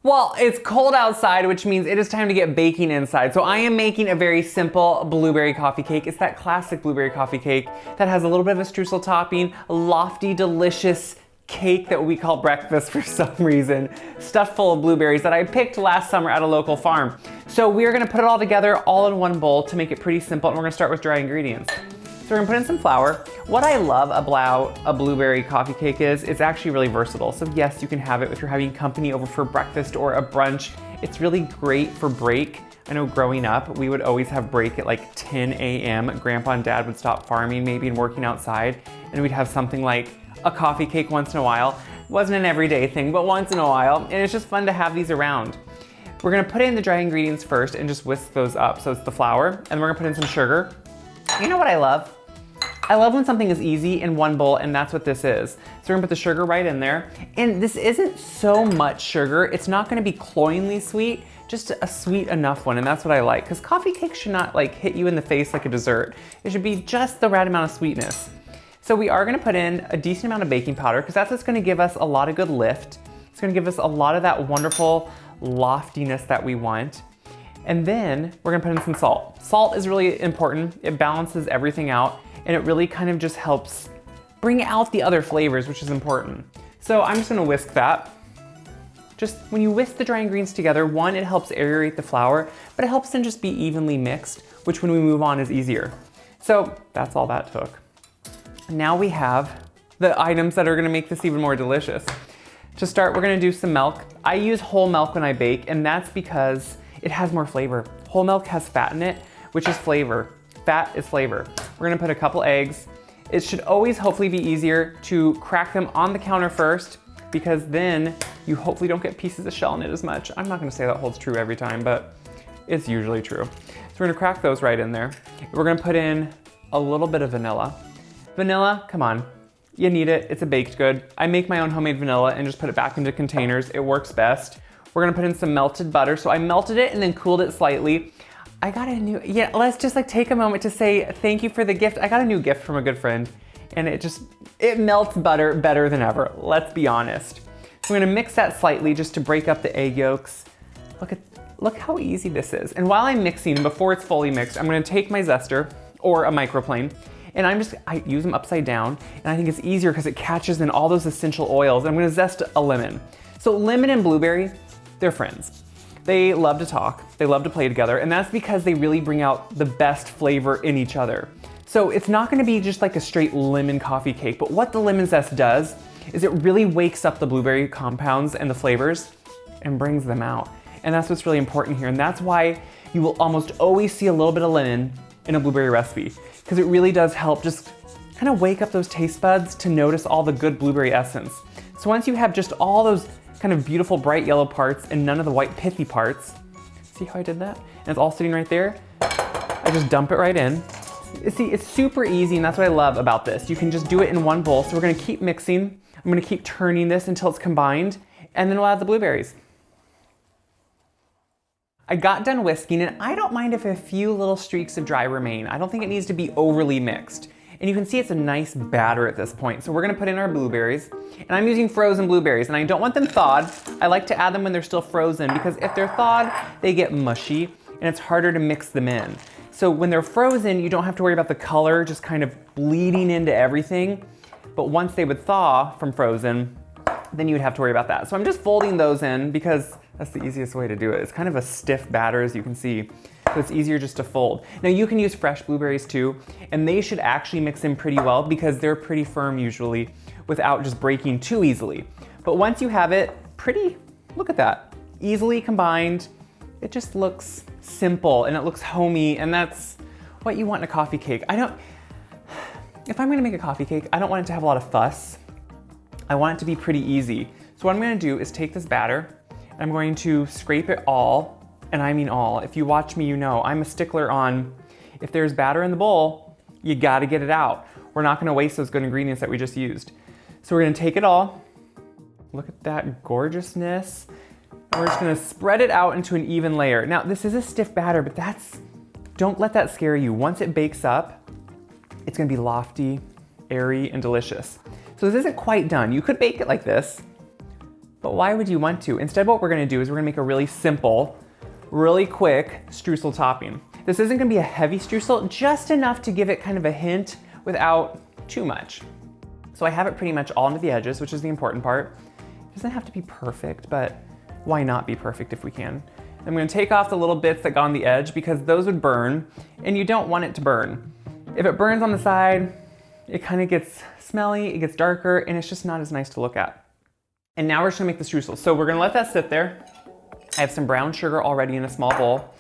Well, it's cold outside, which means it is time to get baking inside. So I am making a very simple blueberry coffee cake. It's that classic blueberry coffee cake that has a little bit of a streusel topping, a lofty, delicious cake that we call breakfast for some reason, stuffed full of blueberries that I picked last summer at a local farm. So we are gonna put it all together all in one bowl to make it pretty simple, and we're gonna start with dry ingredients. So we're gonna put in some flour. What I love about a blueberry coffee cake is it's actually really versatile. So yes, you can have it if you're having company over for breakfast or a brunch. It's really great for break. I know growing up, we would always have break at like 10 a.m. Grandpa and Dad would stop farming maybe and working outside, and we'd have something like a coffee cake once in a while. It wasn't an everyday thing, but once in a while, and it's just fun to have these around. We're gonna put in the dry ingredients first and just whisk those up. So it's the flour, and we're gonna put in some sugar. You know what I love? I love when something is easy in one bowl, and that's what this is. So we're gonna put the sugar right in there. And this isn't so much sugar. It's not gonna be cloyingly sweet, just a sweet enough one, and that's what I like. Because coffee cakes should not like hit you in the face like a dessert. It should be just the right amount of sweetness. So we are gonna put in a decent amount of baking powder because that's what's gonna give us a lot of good lift. It's gonna give us a lot of that wonderful loftiness that we want. And then we're gonna put in some salt. Salt is really important. It balances everything out, and it really kind of just helps bring out the other flavors, which is important. So I'm just gonna whisk that. Just when you whisk the dry ingredients together, one, it helps aerate the flour, but it helps them just be evenly mixed, which when we move on is easier. So that's all that took. Now we have the items that are gonna make this even more delicious. To start, we're gonna do some milk. I use whole milk when I bake, and that's because it has more flavor. Whole milk has fat in it, which is flavor. Fat is flavor. We're gonna put a couple eggs. It should always hopefully be easier to crack them on the counter first, because then you hopefully don't get pieces of shell in it as much. I'm not gonna say that holds true every time, but it's usually true. So we're gonna crack those right in there. We're gonna put in a little bit of vanilla. Vanilla, come on, you need it, it's a baked good. I make my own homemade vanilla and just put it back into containers. It works best. We're gonna put in some melted butter. So I melted it and then cooled it slightly. I got a new, let's just like take a moment to say thank you for the gift. I got a new gift from a good friend, and it melts butter better than ever, let's be honest. So we're gonna mix that slightly just to break up the egg yolks. Look how easy this is. And while I'm mixing, before it's fully mixed, I'm gonna take my zester or a microplane, and I use them upside down, and I think it's easier because it catches in all those essential oils. I'm gonna zest a lemon. So lemon and blueberry, they're friends. They love to talk, they love to play together, and that's because they really bring out the best flavor in each other. So it's not gonna be just like a straight lemon coffee cake, but what the lemon zest does is it really wakes up the blueberry compounds and the flavors and brings them out. And that's what's really important here, and that's why you will almost always see a little bit of lemon in a blueberry recipe, because it really does help just kind of wake up those taste buds to notice all the good blueberry essence. So once you have just all those kind of beautiful bright yellow parts and none of the white pithy parts, see how I did that? And it's all sitting right there. I just dump it right in. See, it's super easy, and that's what I love about this. You can just do it in one bowl. So we're gonna keep mixing. I'm gonna keep turning this until it's combined, and then we'll add the blueberries. I got done whisking, and I don't mind if a few little streaks of dry remain. I don't think it needs to be overly mixed. And you can see it's a nice batter at this point. So we're gonna put in our blueberries, and I'm using frozen blueberries, and I don't want them thawed. I like to add them when they're still frozen, because if they're thawed, they get mushy, and it's harder to mix them in. So when they're frozen, you don't have to worry about the color just kind of bleeding into everything. But once they would thaw from frozen, then you would have to worry about that. So I'm just folding those in because that's the easiest way to do it. It's kind of a stiff batter, as you can see. So it's easier just to fold. Now you can use fresh blueberries too, and they should actually mix in pretty well because they're pretty firm usually without just breaking too easily. But once you have it pretty, look at that, easily combined, it just looks simple and it looks homey, and that's what you want in a coffee cake. If I'm gonna make a coffee cake, I don't want it to have a lot of fuss. I want it to be pretty easy. So what I'm gonna do is take this batter, and I'm going to scrape it all, and I mean all. If you watch me, you know I'm a stickler on if there's batter in the bowl, you gotta get it out. We're not gonna waste those good ingredients that we just used. So we're gonna take it all. Look at that gorgeousness. And we're just gonna spread it out into an even layer. Now this is a stiff batter, but don't let that scare you. Once it bakes up, it's gonna be lofty, airy, and delicious. So this isn't quite done. You could bake it like this, But why would you want to? Instead, what we're gonna do is we're gonna make a really simple, really quick streusel topping. This isn't gonna be a heavy streusel, just enough to give it kind of a hint without too much. So I have it pretty much all into the edges, which is the important part. It doesn't have to be perfect, but why not be perfect if we can? I'm gonna take off the little bits that got on the edge because those would burn, and you don't want it to burn. If it burns on the side, it kind of gets smelly, it gets darker, and it's just not as nice to look at. And now we're just gonna make the streusel. So we're gonna let that sit there. I have some brown sugar already in a small bowl.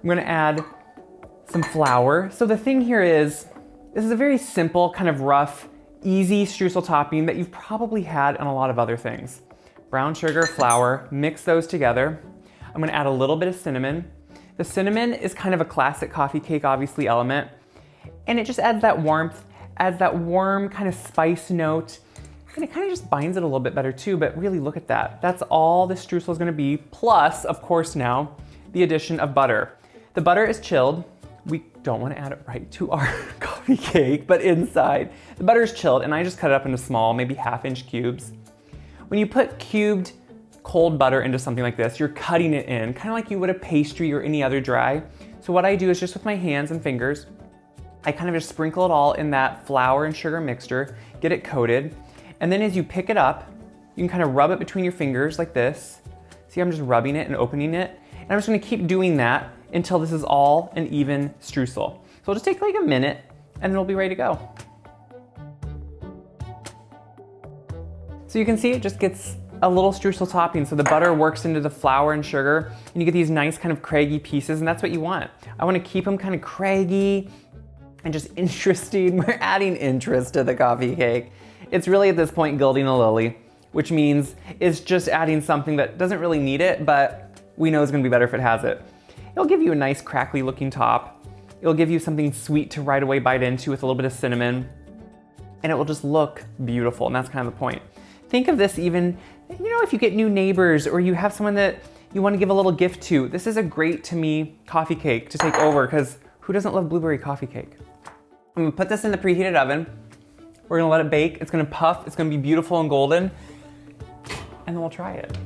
I'm gonna add some flour. So the thing here is, this is a very simple, kind of rough, easy streusel topping that you've probably had on a lot of other things. Brown sugar, flour, mix those together. I'm gonna add a little bit of cinnamon. The cinnamon is kind of a classic coffee cake, obviously, element. And it just adds that warmth, adds that warm kind of spice note. And it kind of just binds it a little bit better too, but really look at that. That's all the streusel is gonna be, plus, of course now, the addition of butter. The butter is chilled. We don't wanna add it right to our coffee cake, but inside. The butter is chilled, and I just cut it up into small, maybe half-inch cubes. When you put cubed cold butter into something like this, you're cutting it in, kind of like you would a pastry or any other dry. So what I do is just with my hands and fingers, I kind of just sprinkle it all in that flour and sugar mixture, get it coated, and then as you pick it up, you can kind of rub it between your fingers like this. See, I'm just rubbing it and opening it, and I'm just gonna keep doing that until this is all an even streusel. So it'll just take like a minute, and then it'll be ready to go. So you can see it just gets a little streusel topping, so the butter works into the flour and sugar, and you get these nice kind of craggy pieces, and that's what you want. I want to keep them kind of craggy and just interesting. We're adding interest to the coffee cake. It's really at this point gilding a lily, which means it's just adding something that doesn't really need it, but we know it's gonna be better if it has it. It'll give you a nice crackly looking top. It'll give you something sweet to right away bite into with a little bit of cinnamon, and it will just look beautiful, and that's kind of the point. Think of this even, you know, if you get new neighbors or you have someone that you want to give a little gift to, this is a great, to me, coffee cake to take over, because who doesn't love blueberry coffee cake? I'm gonna put this in the preheated oven. We're gonna let it bake. It's gonna puff, it's gonna be beautiful and golden, and then we'll try it.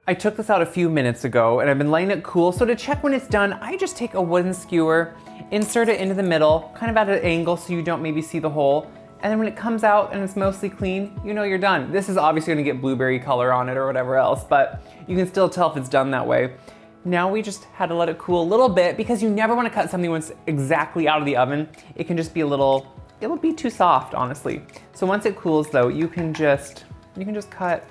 I took this out a few minutes ago and I've been letting it cool. So to check when it's done, I just take a wooden skewer, insert it into the middle, kind of at an angle so you don't maybe see the hole. And then when it comes out and it's mostly clean, you know you're done. This is obviously gonna get blueberry color on it or whatever else, but you can still tell if it's done that way. Now we just had to let it cool a little bit, because you never wanna cut something when it's exactly out of the oven. It can just be a little, it'll be too soft, honestly. So once it cools though, you can just cut.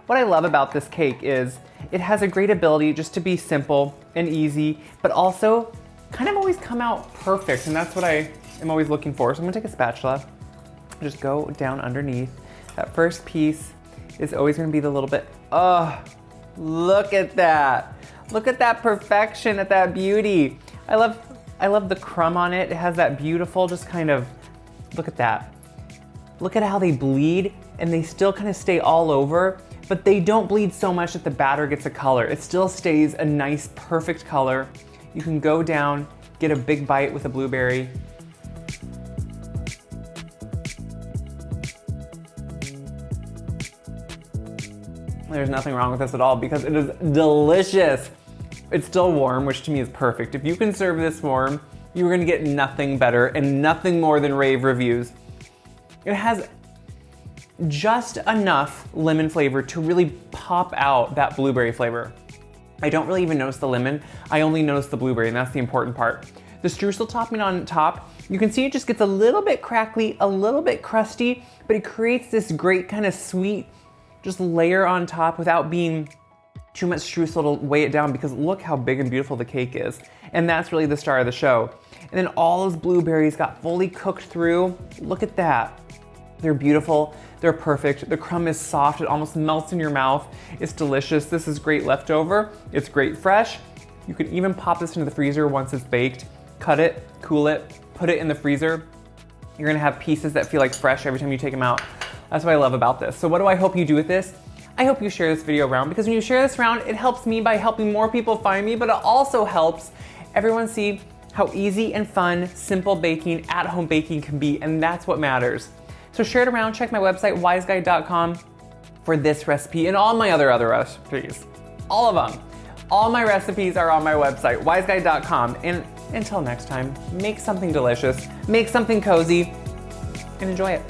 What I love about this cake is it has a great ability just to be simple and easy, but also kind of always come out perfect, and that's what I am always looking for. So I'm gonna take a spatula, just go down underneath. That first piece is always gonna be the little bit, oh, look at that. Look at that perfection, at that beauty. I love the crumb on it. It has that beautiful, just kind of, look at that. Look at how they bleed, and they still kind of stay all over, but they don't bleed so much that the batter gets a color. It still stays a nice, perfect color. You can go down, get a big bite with a blueberry. There's nothing wrong with this at all because it is delicious. It's still warm, which to me is perfect. If you can serve this warm, you're gonna get nothing better and nothing more than rave reviews. It has just enough lemon flavor to really pop out that blueberry flavor. I don't really even notice the lemon, I only notice the blueberry, and that's the important part. The streusel topping on top, you can see it just gets a little bit crackly, a little bit crusty, but it creates this great kind of sweet, just layer on top without being too much streusel to weigh it down, because look how big and beautiful the cake is. And that's really the star of the show. And then all those blueberries got fully cooked through. Look at that. They're beautiful, they're perfect. The crumb is soft, it almost melts in your mouth. It's delicious. This is great leftover. It's great fresh. You can even pop this into the freezer once it's baked. Cut it, cool it, put it in the freezer. You're gonna have pieces that feel like fresh every time you take them out. That's what I love about this. So what do I hope you do with this? I hope you share this video around, because when you share this around, it helps me by helping more people find me, but it also helps everyone see how easy and fun simple baking, at-home baking can be, and that's what matters. So share it around, check my website, wiseguide.com for this recipe and all my other recipes. All of them. All my recipes are on my website, wiseguide.com. And until next time, make something delicious, make something cozy, and enjoy it.